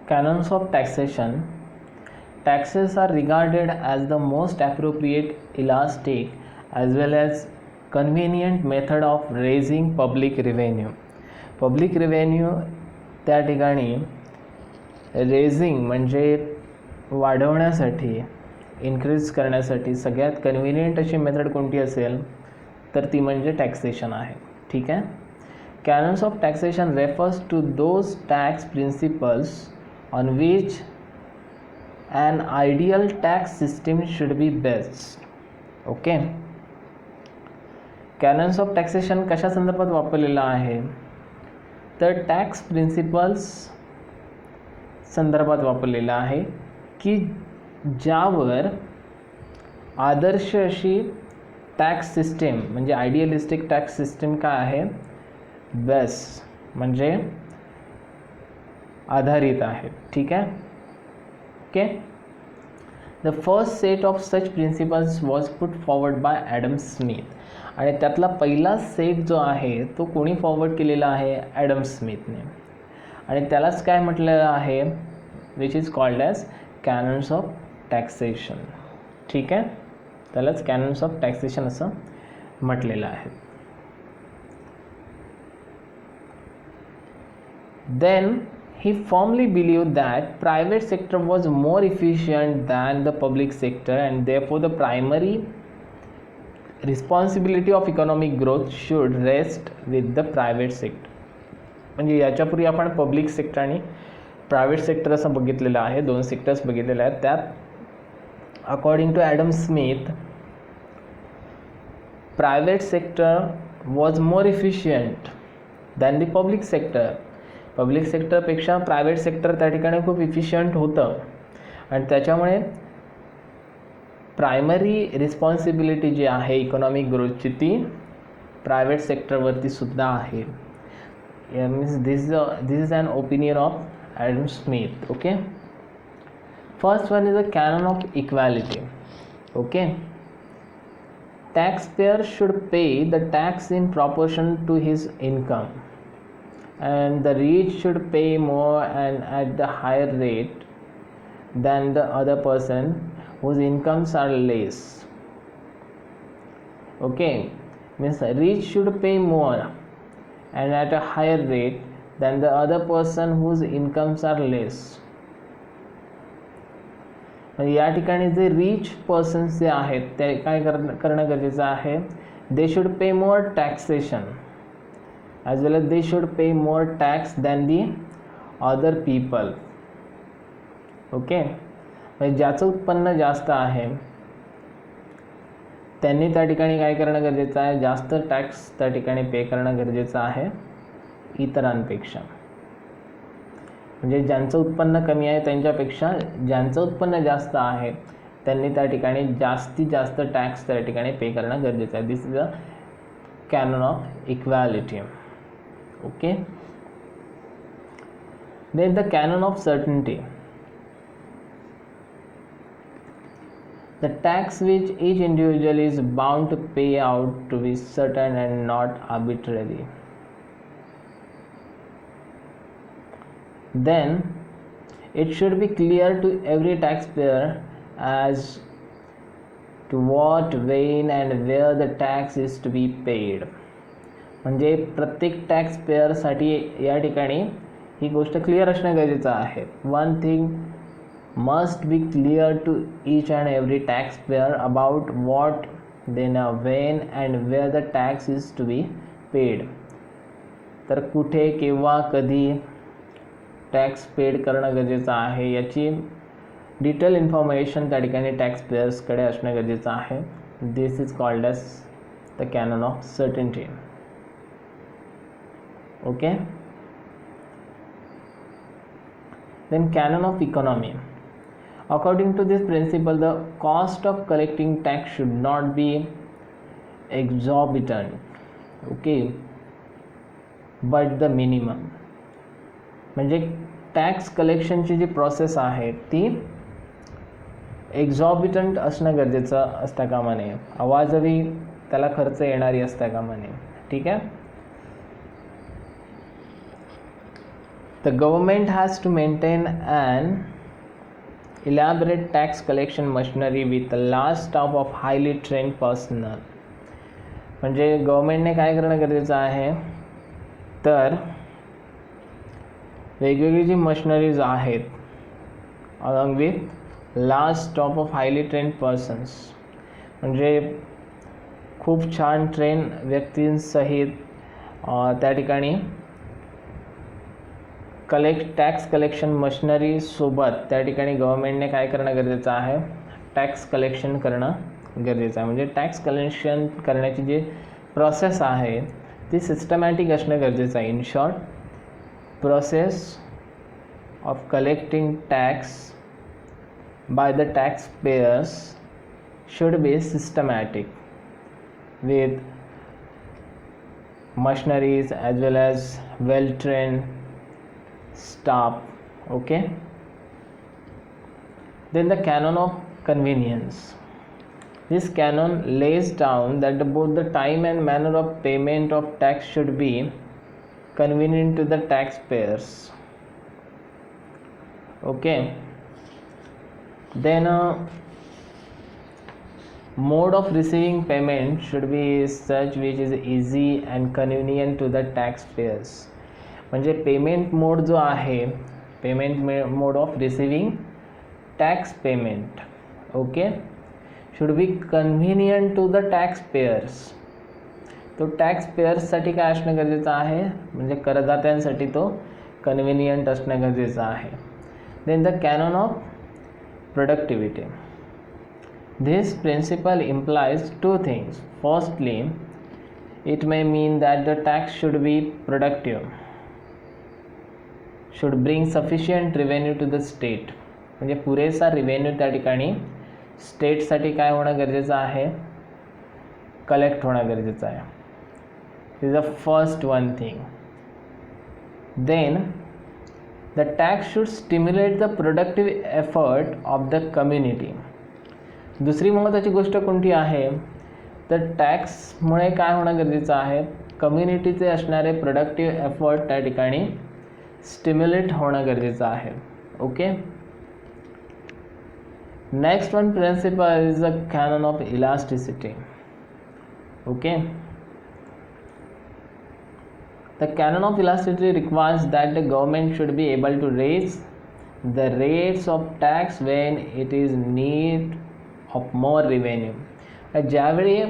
Canons of taxation. Taxes are regarded as the most appropriate, elastic, as well as convenient method of raising public revenue. Public revenue त्या ठिकाणी raising म्हणजे वाढवण्यासाठी, increase करण्यासाठी सगळ्यात convenient अशी method कोणती असेल तर ती म्हणजे टॅक्सेशन आहे. ठीक आहे. Canons of taxation refers to those tax principles on which an ideal tax system should be based. Okay. Canons of taxation कशा संदर्भात वापरलेला आहे तर टॅक्स प्रिन्सिपल्स संदर्भात वापरलेला आहे की ज्यावर आदर्श अशी टॅक्स सिस्टीम म्हणजे आयडियलिस्टिक टॅक्स सिस्टीम काय आहे बेस्ट म्हणजे आधारित आहे. ठीक आहे. Okay. The first set of such principles was put forward by Adam Smith. आणि त्यातला पहिला सेट जो आहे तो कोणी फॉरवर्ड केलेला आहे ॲडम स्मिथने आणि त्यालाच काय म्हटलेलं आहे which is called as canons of taxation. ठीक आहे. त्यालाच कॅनन्स ऑफ टॅक्सेशन असं म्हटलेलं आहे. Then he firmly believed that private sector was more efficient than the public sector and therefore the primary responsibility of economic growth should rest with the private sector. म्हणजे याच्यापूर्वी आपण public sector आणि private sector असं बघितलेलं आहे, दोन sectors बघितलेले आहेत. त्यात according to Adam Smith private sector was more efficient than the public sector. Public सेक्टरपेक्षा प्रायव्हेट सेक्टर त्या ठिकाणी खूप इफिशियंट होतं आणि त्याच्यामुळे प्रायमरी रिस्पॉन्सिबिलिटी जी आहे इकॉनॉमिक ग्रोथची ती प्रायव्हेट सेक्टरवरती सुद्धा आहे. Means this is an opinion of Adam Smith. Okay. First one is a canon of equality. Okay. Taxpayer should pay the tax in proportion to his income and the rich should pay more and at the higher rate than the other person whose incomes are less. Okay, means rich should pay more and at a higher rate than the other person whose incomes are less. या ठिकाणी जे rich persons जे आहेत ते काय करणं गरजेचं आहे they should pay more taxation as well as they should pay more tax than the other people. Okay. म्हणजे ज्याचं उत्पन्न जास्त आहे त्यांनी त्या ठिकाणी काय करणं गरजेचं आहे जास्त टॅक्स त्या ठिकाणी पे करणं गरजेचं आहे इतरांपेक्षा. म्हणजे ज्यांचं उत्पन्न कमी आहे त्यांच्यापेक्षा ज्यांचं उत्पन्न जास्त आहे त्यांनी त्या ठिकाणी जास्तीत जास्त टॅक्स त्या ठिकाणी पे करणं गरजेचं आहे. This is a canon of equality. Okay. Then the canon of certainty. The tax which each individual is bound to pay out to be certain and not arbitrary. Then it should be clear to every taxpayer as to what, when and where the tax is to be paid. म्हणजे प्रत्येक tax पेअरसाठी या ठिकाणी ही गोष्ट clear असणं गरजेचं आहे. One thing must be clear to each and every tax payer about what then when and where the tax is to be paid. तर कुठे केव्हा कधी टॅक्स पेड करणं गरजेचं आहे याची डिटेल इन्फॉर्मेशन त्या ठिकाणी टॅक्स पेअर्सकडे असणं गरजेचं आहे. This is called as the canon of certainty. Okay. Then canon of economy. According to this principle, the cost of collecting tax should not be exorbitant. Okay. But the minimum. म्हणजे tax कलेक्शनची जी process आहे ती एक्झॉर्बिटंट असणं गरजेचं असता कामा नये. आवाजवी त्याला खर्च येणारी असता कामा नये. ठीक आहे. The government has to maintain an elaborate tax collection machinery with a large staff of highly trained personnel. म्हणजे गव्हर्मेंटने काय करणं गरजेचं आहे, तर वेगवेगळी जी मशिनरीज आहेत along with large stop of highly trend persons, म्हणजे खूप छान ट्रेन व्यक्तींसहित त्या ठिकाणी टॅक्स कलेक्शन मशिनरी सोबत त्या ठिकाणी गव्हर्मेंटने काय करणं गरजेचं आहे, टॅक्स कलेक्शन करणं गरजेचं आहे. म्हणजे टॅक्स कलेक्शन करण्याची जी प्रोसेस आहे ती सिस्टमॅटिक असणं गरजेचं आहे. In short, process of collecting tax by the tax pairs should be systematic with machineries as well as well trained staff. Okay, then the canon of convenience. This canon lays down that both the time and manner of payment of tax should be convenient to the taxpayers. Okay, then mode of receiving payment should be such which is easy and convenient to the taxpayers. म्हणजे payment mode जो आहे, payment mode of receiving tax payment, okay, should be convenient to the tax payers. तो tax पेयर्ससाठी काय असणं गरजेचं आहे, म्हणजे करदात्यांसाठी तो कन्व्हिनियंट असणं गरजेचं आहे. Then the canon of productivity. This principle implies two things. Firstly, it may mean that the tax should be productive, should bring sufficient revenue to the state. म्हणजे पुरेसा रिव्हेन्यू त्या ठिकाणी स्टेटसाठी काय होणं गरजेचं आहे, कलेक्ट होणं गरजेचं आहे. This is the first one thing. Then the tax should stimulate the productive effort of the community. दुसरी महत्त्वाची गोष्ट कोणती आहे, तर टॅक्समुळे काय होणं गरजेचं आहे, कम्युनिटीचे असणारे प्रोडक्टिव्ह एफर्ट त्या ठिकाणी स्टिम्युलेट होणं गरजेचं आहे. Okay, next one principle is the canon of elasticity. Okay, the canon of elasticity requires that the government should be able to raise the rates of tax when it is need of more revenue. ज्यावेळी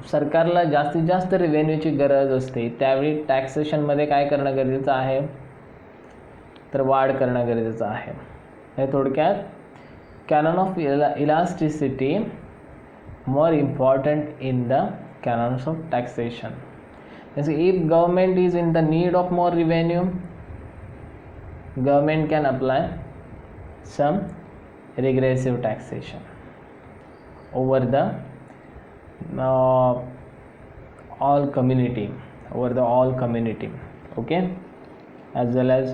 सरकारला जास्तीत जास्त रिव्हेन्यूची गरज असते त्यावेळी टॅक्सेशनमध्ये काय करणं गरजेचं आहे, तर वाढ करणं गरजेचं आहे. हे थोडक्यात canon of elasticity more important in the canons of taxation. If government is in the need of more revenue, government can apply some regressive taxation over the all community, okay, as well as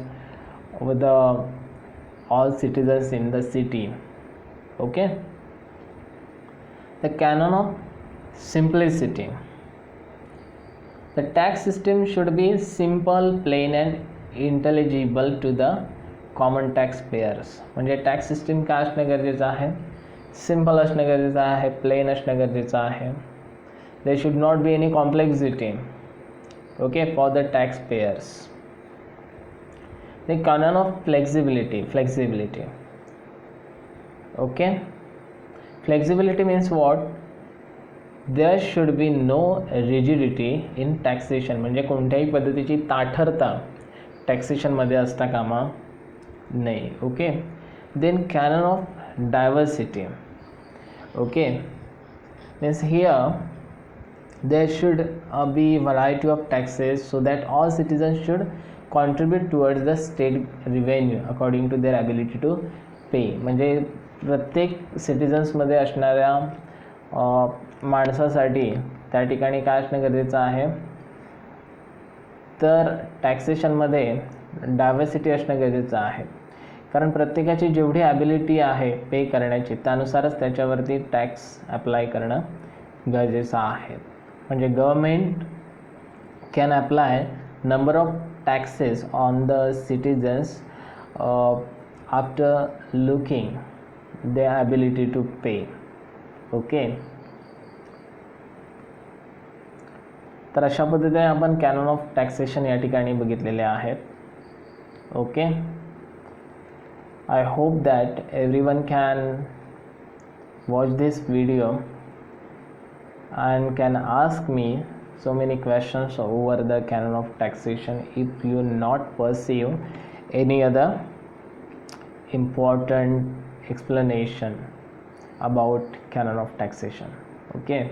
over the all citizens in the city. Okay, the canon of simplicity. The tax system should be simple, plain and intelligible to the common taxpayers. म्हणजे tax system काय असणं गरजेचं आहे, simple असणं गरजेचं आहे, plane असणं गरजेचं आहे. There should not be any complexity, okay, for the tax payers. The canon of flexibility. Okay, flexibility means what, there should be no rigidity in taxation. म्हणजे कोणत्याही पद्धतीची ताठरता टॅक्सेशनमध्ये असता कामा नाही. Okay, then canon of diversity. Okay, means here there should be variety of taxes so that all citizens should contribute towards the state revenue according to their ability to pay. म्हणजे प्रत्येक सिटिझन्समध्ये असणाऱ्या माणसासाठी त्या ठिकाणी काय असणं गरजेचं आहे, तर टॅक्सेशनमध्ये डायव्हर्सिटी असणं गरजेचं आहे. कारण प्रत्येकाची जेवढी ॲबिलिटी आहे पे करण्याची त्यानुसारच त्याच्यावरती टॅक्स अप्लाय करणं गरजेचं आहे. म्हणजे government can apply number of taxes on the citizens after looking their ability to pay. Okay, तर अशा पद्धतीने आपण कॅनन ऑफ टॅक्सेशन या ठिकाणी बघितलेले आहेत. Okay, I hope that everyone can watch this video and can ask me so many questions over the canon of taxation if you not perceive any other important explanation about canon of taxation. Okay.